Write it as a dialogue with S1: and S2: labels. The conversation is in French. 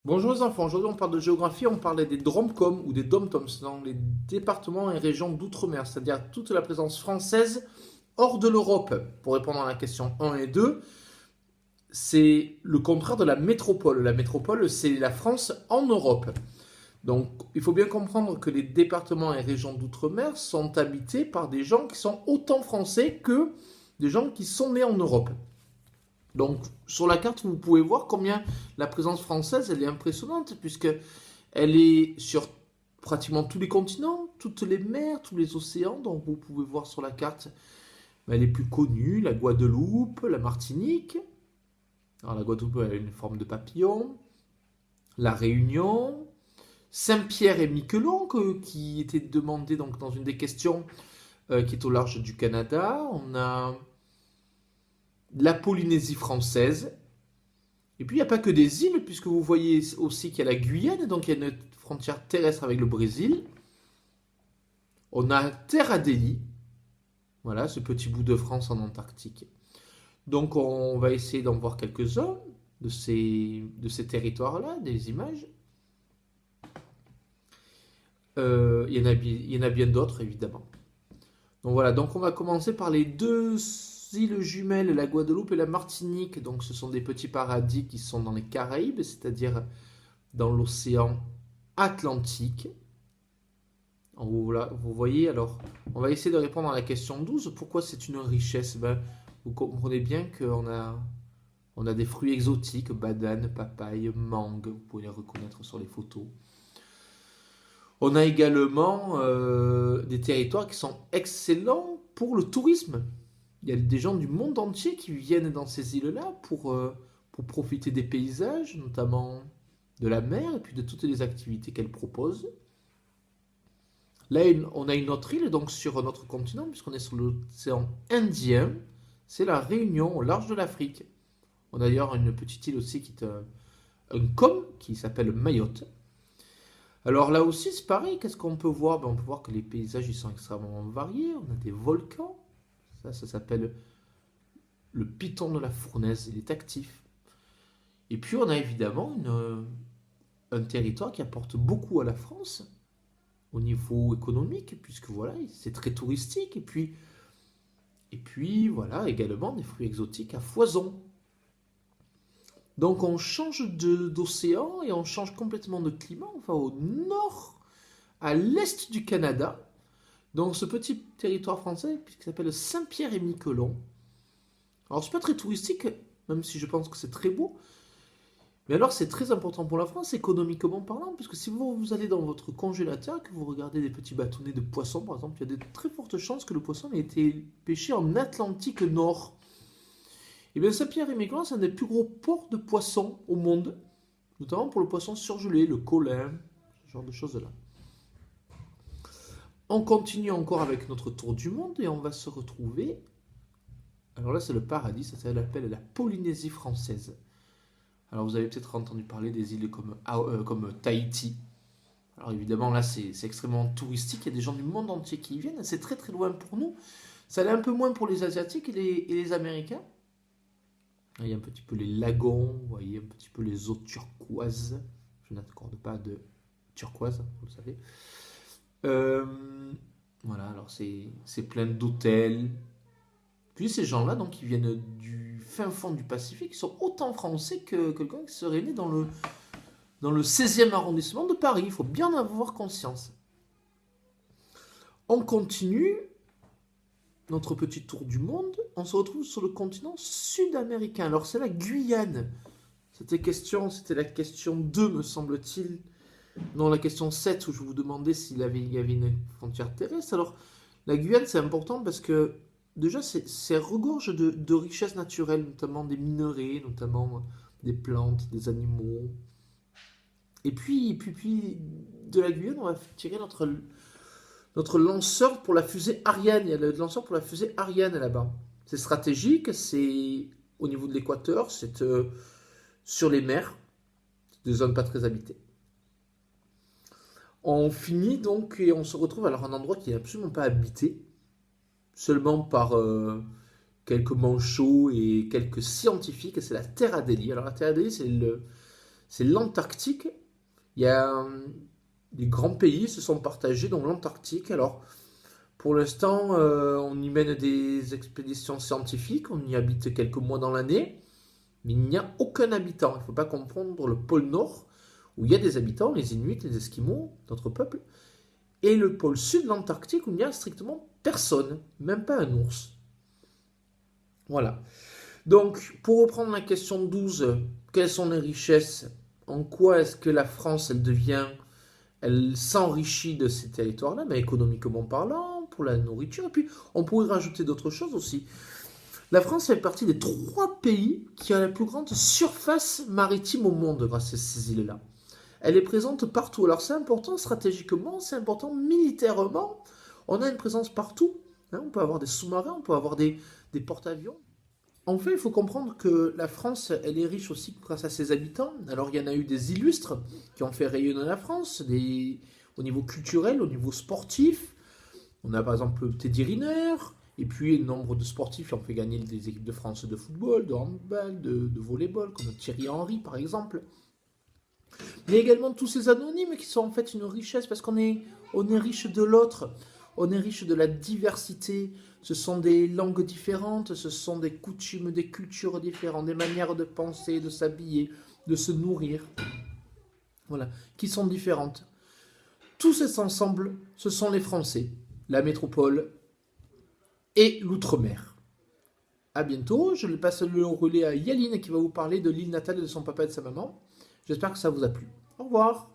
S1: Bonjour les enfants, aujourd'hui on parle de géographie, on parlait des DROMCOM ou des DOMTOM, c'est dans les départements et régions d'outre-mer, c'est-à-dire toute la présence française hors de l'Europe. Pour répondre à la question 1 et 2, c'est le contraire de la métropole. La métropole, c'est la France en Europe. Donc il faut bien comprendre que les départements et régions d'outre-mer sont habités par des gens qui sont autant français que des gens qui sont nés en Europe. Donc sur la carte, vous pouvez voir combien la présence française elle est impressionnante, puisque elle est sur pratiquement tous les continents, toutes les mers, tous les océans. Donc vous pouvez voir sur la carte les plus connues, la Guadeloupe, la Martinique. Alors la Guadeloupe elle a une forme de papillon, la Réunion, Saint-Pierre et Miquelon, qui était demandé donc dans une des questions, qui est au large du Canada. On a la Polynésie française. Et puis il n'y a pas que des îles, puisque vous voyez aussi qu'il y a la Guyane, donc il y a une frontière terrestre avec le Brésil. On a Terre Adélie, voilà, ce petit bout de France en Antarctique. Donc on va essayer d'en voir quelques-uns de ces territoires-là, des images. Il y en a bien d'autres, évidemment. Donc voilà, donc on va commencer par les deux îles jumelles, la Guadeloupe et la Martinique. Donc ce sont des petits paradis qui sont dans les Caraïbes, c'est-à-dire dans l'océan Atlantique. Vous voyez, alors on va essayer de répondre à la question 12. Pourquoi c'est une richesse? Vous comprenez bien on a des fruits exotiques, bananes, papayes, mangue, vous pouvez les reconnaître sur les photos. On a également des territoires qui sont excellents pour le tourisme. Il y a des gens du monde entier qui viennent dans ces îles-là pour profiter des paysages, notamment de la mer et puis de toutes les activités qu'elle propose. Là, on a une autre île donc sur notre continent, puisqu'on est sur l'océan Indien. C'est la Réunion, au large de l'Afrique. On a d'ailleurs une petite île aussi qui est un com qui s'appelle Mayotte. Alors là aussi, c'est pareil. Qu'est-ce qu'on peut voir? On peut voir que les paysages ils sont extrêmement variés. On a des volcans. Ça s'appelle le piton de la fournaise. Il est actif. Et puis, on a évidemment un territoire qui apporte beaucoup à la France au niveau économique, puisque voilà, c'est très touristique. Et puis, voilà, également des fruits exotiques à foison. Donc on change d'océan et on change complètement de climat. On va au nord, à l'est du Canada, dans ce petit territoire français qui s'appelle Saint-Pierre et Miquelon. Alors c'est pas très touristique, même si je pense que c'est très beau. Mais alors c'est très important pour la France, économiquement parlant, puisque si vous allez dans votre congélateur, que vous regardez des petits bâtonnets de poissons, par exemple, il y a de très fortes chances que le poisson ait été pêché en Atlantique Nord. Et bien Saint-Pierre et Miquelon, c'est un des plus gros ports de poissons au monde, notamment pour le poisson surgelé, le colin, ce genre de choses-là. On continue encore avec notre tour du monde et on va se retrouver. Alors là, c'est le paradis, ça s'appelle la Polynésie française. Alors vous avez peut-être entendu parler des îles comme Tahiti. Alors évidemment, là, c'est extrêmement touristique, il y a des gens du monde entier qui y viennent, c'est très très loin pour nous. Ça l'est un peu moins pour les Asiatiques et les Américains. Il y a un petit peu les lagons, vous voyez, un petit peu les eaux turquoises. Je n'accorde pas de turquoise, vous le savez. Voilà, alors c'est plein d'hôtels. Puis ces gens-là, donc, ils viennent du fin fond du Pacifique, ils sont autant français que quelqu'un qui serait né dans le 16e arrondissement de Paris. Il faut bien en avoir conscience. On continue notre petit tour du monde, on se retrouve sur le continent sud-américain. Alors c'est la Guyane. C'était la question 2, me semble-t-il. Non, la question 7, où je vous demandais s'il y avait une frontière terrestre. Alors, la Guyane, c'est important parce que, déjà, c'est regorge de richesses naturelles, notamment des minerais, notamment des plantes, des animaux. Et puis de la Guyane, on va tirer notre lanceur pour la fusée Ariane. Il y a le lanceur pour la fusée Ariane là-bas. C'est stratégique, c'est au niveau de l'équateur, c'est sur les mers, des zones pas très habitées. On finit donc et on se retrouve alors à un endroit qui n'est absolument pas habité, seulement par quelques manchots et quelques scientifiques, et c'est la Terre Adélie. Alors la Terre Adélie, c'est l'Antarctique. Il y a des grands pays se sont partagés dans l'Antarctique. Alors, pour l'instant, on y mène des expéditions scientifiques, on y habite quelques mois dans l'année, mais il n'y a aucun habitant. Il ne faut pas comprendre le pôle Nord, où il y a des habitants, les Inuits, les Esquimaux, d'autres peuples, et le pôle Sud, l'Antarctique, où il n'y a strictement personne, même pas un ours. Voilà. Donc, pour reprendre la question 12, quelles sont les richesses? En quoi est-ce que la France, elle s'enrichit de ces territoires-là, mais économiquement parlant, pour la nourriture, et puis on pourrait rajouter d'autres choses aussi. La France fait partie des 3 pays qui ont la plus grande surface maritime au monde grâce à ces îles-là. Elle est présente partout. Alors c'est important stratégiquement, c'est important militairement. On a une présence partout. Hein, on peut avoir des sous-marins, on peut avoir des porte-avions. En fait, il faut comprendre que la France, elle est riche aussi grâce à ses habitants. Alors, il y en a eu des illustres qui ont fait rayonner la France, au niveau culturel, au niveau sportif. On a par exemple Teddy Riner, et puis nombre de sportifs qui ont fait gagner des équipes de France de football, de handball, de volleyball, comme Thierry Henry par exemple. Mais également tous ces anonymes qui sont en fait une richesse parce on est riche de l'autre, on est riche de la diversité. Ce sont des langues différentes, ce sont des coutumes, des cultures différentes, des manières de penser, de s'habiller, de se nourrir, voilà, qui sont différentes. Tous ces ensembles, ce sont les Français, la métropole et l'outre-mer. À bientôt, je passe le relais à Yaline qui va vous parler de l'île natale de son papa et de sa maman. J'espère que ça vous a plu. Au revoir.